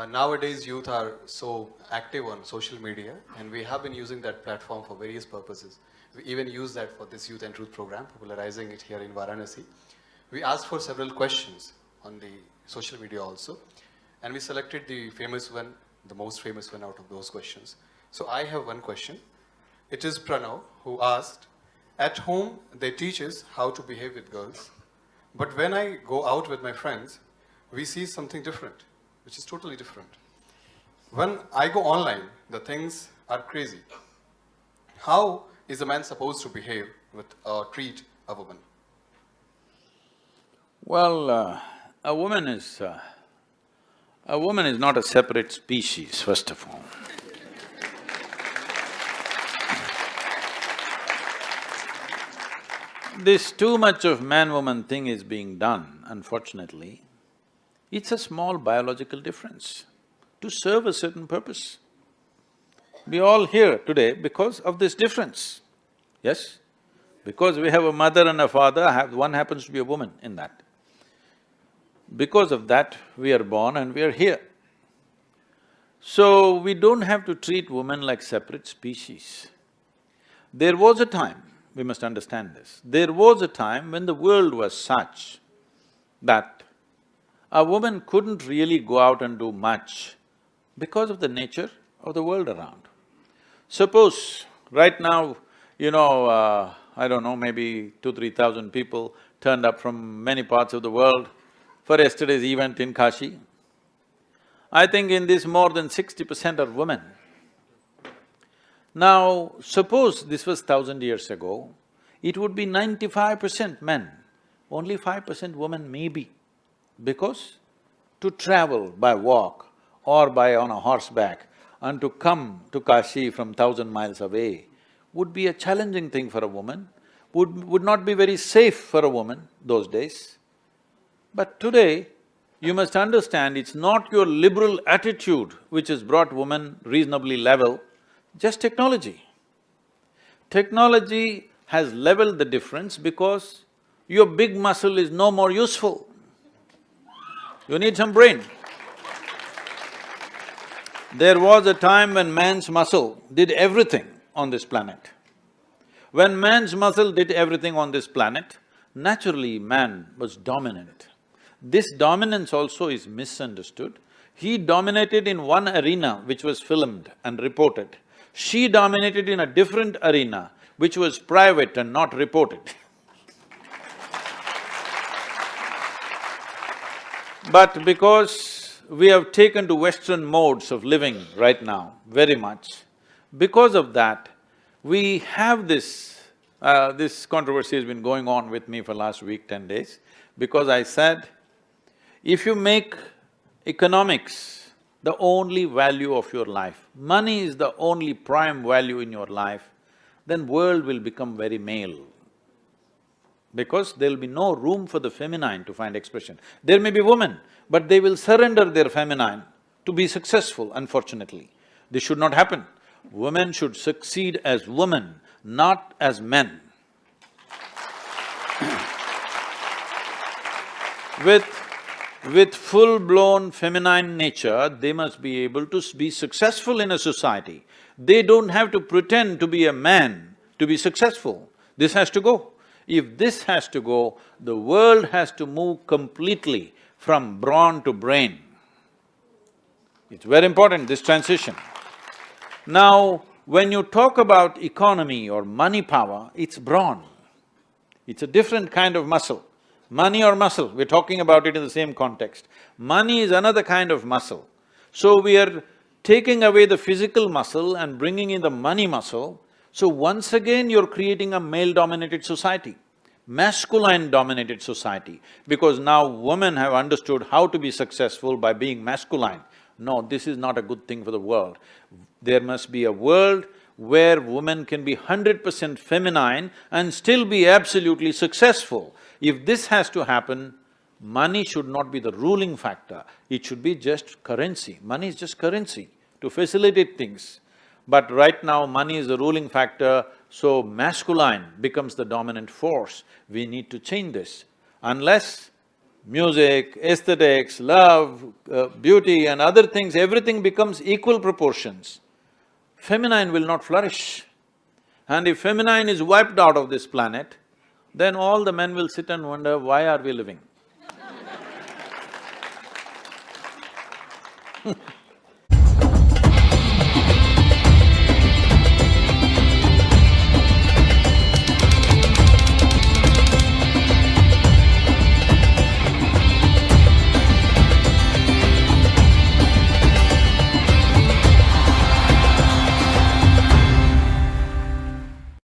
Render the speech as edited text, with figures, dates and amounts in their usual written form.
Nowadays, youth are so active on social media, and we have been using that platform for various purposes. We even use that for this Youth and Truth program, popularizing it here in Varanasi. We asked for several questions on the social media also, and we selected the famous one, the most famous one out of those questions. So I have one question. It is Pranav who asked, at home they teach us how to behave with girls, but when I go out with my friends, we see something different, which is totally different. When I go online, the things are crazy. How is a man supposed to behave with or treat a woman? Well, a woman is not a separate species, first of all. This too much of man-woman thing is being done, unfortunately. It's a small biological difference to serve a certain purpose. We all here today because of this difference, yes? Because we have a mother and a father, one happens to be a woman in that. Because of that, we are born and we are here. So, we don't have to treat women like separate species. There was a time, we must understand this, there was a time when the world was such that a woman couldn't really go out and do much because of the nature of the world around. Suppose right now, I don't know, maybe 2,000–3,000 people turned up from many parts of the world for yesterday's event in Kashi. I think in this more than 60% are women. Now, suppose this was 1,000 years ago, it would be 95% men, only 5% women maybe. Because to travel by walk or on a horseback and to come to Kashi from 1,000 miles away would be a challenging thing for a woman, would not be very safe for a woman those days. But today, you must understand it's not your liberal attitude which has brought women reasonably level, just technology. Technology has leveled the difference because your big muscle is no more useful. You need some brain. There was a time when man's muscle did everything on this planet. When man's muscle did everything on this planet, naturally man was dominant. This dominance also is misunderstood. He dominated in one arena which was filmed and reported. She dominated in a different arena which was private and not reported. But because we have taken to Western modes of living right now, very much, because of that, we have this… this controversy has been going on with me for last week, 10 days, because I said, if you make economics the only value of your life, money is the only prime value in your life, then world will become very male. Because there'll be no room for the feminine to find expression. There may be women, but they will surrender their feminine to be successful, unfortunately. This should not happen. Women should succeed as women, not as men. With full-blown feminine nature, they must be able to be successful in a society. They don't have to pretend to be a man to be successful. This has to go. If this has to go, the world has to move completely from brawn to brain. It's very important, this transition. Now, when you talk about economy or money power, it's brawn. It's a different kind of muscle. Money or muscle, we're talking about it in the same context. Money is another kind of muscle. So we are taking away the physical muscle and bringing in the money muscle. So once again you're creating a male-dominated society, masculine-dominated society, because now women have understood how to be successful by being masculine. No, this is not a good thing for the world. There must be a world where women can be 100% feminine and still be absolutely successful. If this has to happen, money should not be the ruling factor, it should be just currency. Money is just currency to facilitate things. But right now, money is the ruling factor, so masculine becomes the dominant force. We need to change this. Unless music, aesthetics, love, beauty and other things, everything becomes equal proportions, feminine will not flourish. And if feminine is wiped out of this planet, then all the men will sit and wonder, why are we living?